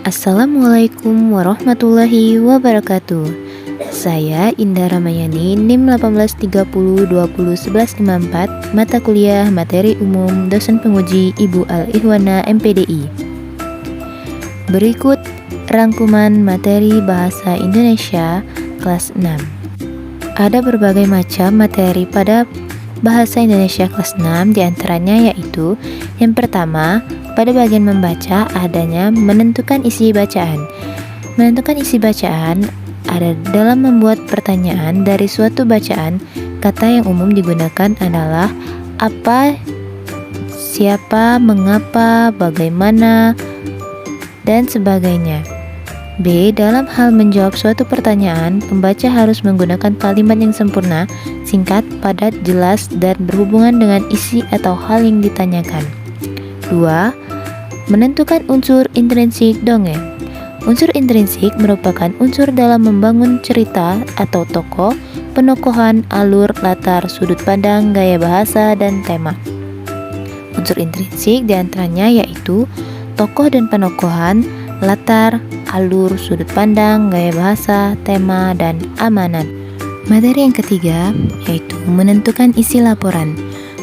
Assalamualaikum warahmatullahi wabarakatuh. Saya Indah Ramayani, NIM 1830201154, mata kuliah Materi Umum, dosen penguji Ibu Al-Ihwana MPDI. Berikut rangkuman materi Bahasa Indonesia kelas 6. Ada berbagai macam materi pada Bahasa Indonesia kelas 6, diantaranya yaitu yang pertama, pada bagian membaca adanya menentukan isi bacaan. Menentukan isi bacaan ada dalam membuat pertanyaan dari suatu bacaan. Kata yang umum digunakan adalah apa, siapa, mengapa, bagaimana, dan sebagainya. B. Dalam hal menjawab suatu pertanyaan, pembaca harus menggunakan kalimat yang sempurna, singkat, padat, jelas, dan berhubungan dengan isi atau hal yang ditanyakan. 2. Menentukan unsur intrinsik dongeng. Unsur intrinsik merupakan unsur dalam membangun cerita atau tokoh, penokohan, alur, latar, sudut pandang, gaya bahasa, dan tema. Unsur intrinsik diantaranya yaitu tokoh dan penokohan, latar, alur, sudut pandang, gaya bahasa, tema, dan amanat. Materi yang ketiga yaitu menentukan isi laporan.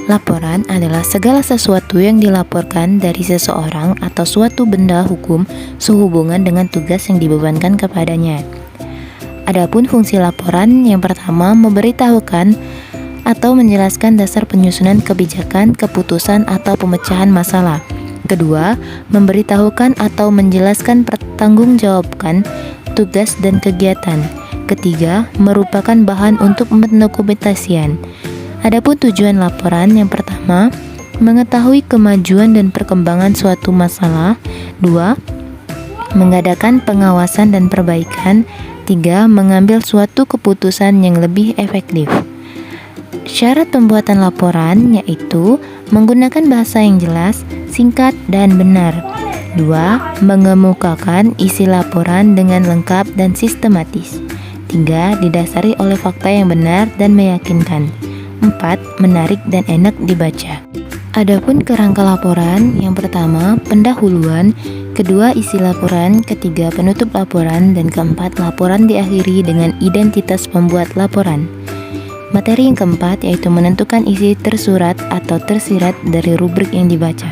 Laporan adalah segala sesuatu yang dilaporkan dari seseorang atau suatu benda hukum sehubungan dengan tugas yang dibebankan kepadanya. Adapun fungsi laporan, yang pertama memberitahukan atau menjelaskan dasar penyusunan kebijakan, keputusan, atau pemecahan masalah. Kedua, memberitahukan atau menjelaskan pertanggungjawabkan tugas dan kegiatan. Ketiga, merupakan bahan untuk pendokumentasian. Adapun tujuan laporan, yang pertama, mengetahui kemajuan dan perkembangan suatu masalah. 2. Mengadakan pengawasan dan perbaikan. 3. Mengambil suatu keputusan yang lebih efektif. Syarat pembuatan laporan yaitu menggunakan bahasa yang jelas, singkat, dan benar. 2. Mengemukakan isi laporan dengan lengkap dan sistematis. 3. Didasari oleh fakta yang benar dan meyakinkan. 4. Menarik dan enak dibaca. Adapun kerangka laporan, yang pertama, pendahuluan, kedua, isi laporan, ketiga, penutup laporan, dan keempat, laporan diakhiri dengan identitas pembuat laporan. Materi yang keempat yaitu menentukan isi tersurat atau tersirat dari rubrik yang dibaca.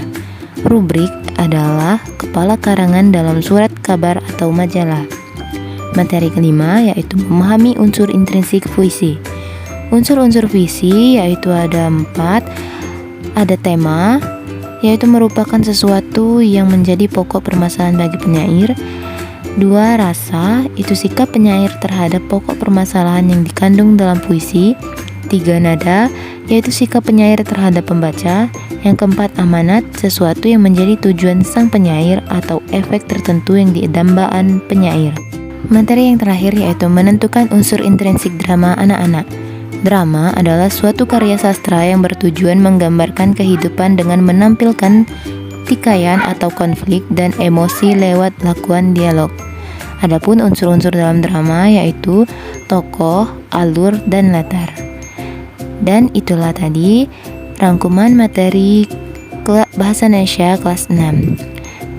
Rubrik adalah kepala karangan dalam surat kabar atau majalah. Materi kelima yaitu memahami unsur intrinsik puisi. Unsur-unsur puisi yaitu ada 4. Ada tema, yaitu merupakan sesuatu yang menjadi pokok permasalahan bagi penyair. 2. Rasa, itu sikap penyair terhadap pokok permasalahan yang dikandung dalam puisi. 3. Nada, yaitu sikap penyair terhadap pembaca. Yang keempat, amanat, sesuatu yang menjadi tujuan sang penyair atau efek tertentu yang didambaan penyair. Materi yang terakhir yaitu menentukan unsur intrinsik drama anak-anak. Drama adalah suatu karya sastra yang bertujuan menggambarkan kehidupan dengan menampilkan tikaian atau konflik dan emosi lewat lakuan dialog. Adapun unsur-unsur dalam drama yaitu tokoh, alur, dan latar. Dan itulah tadi rangkuman materi Bahasa Indonesia kelas 6.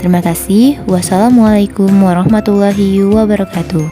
Terima kasih. Wassalamualaikum warahmatullahi wabarakatuh.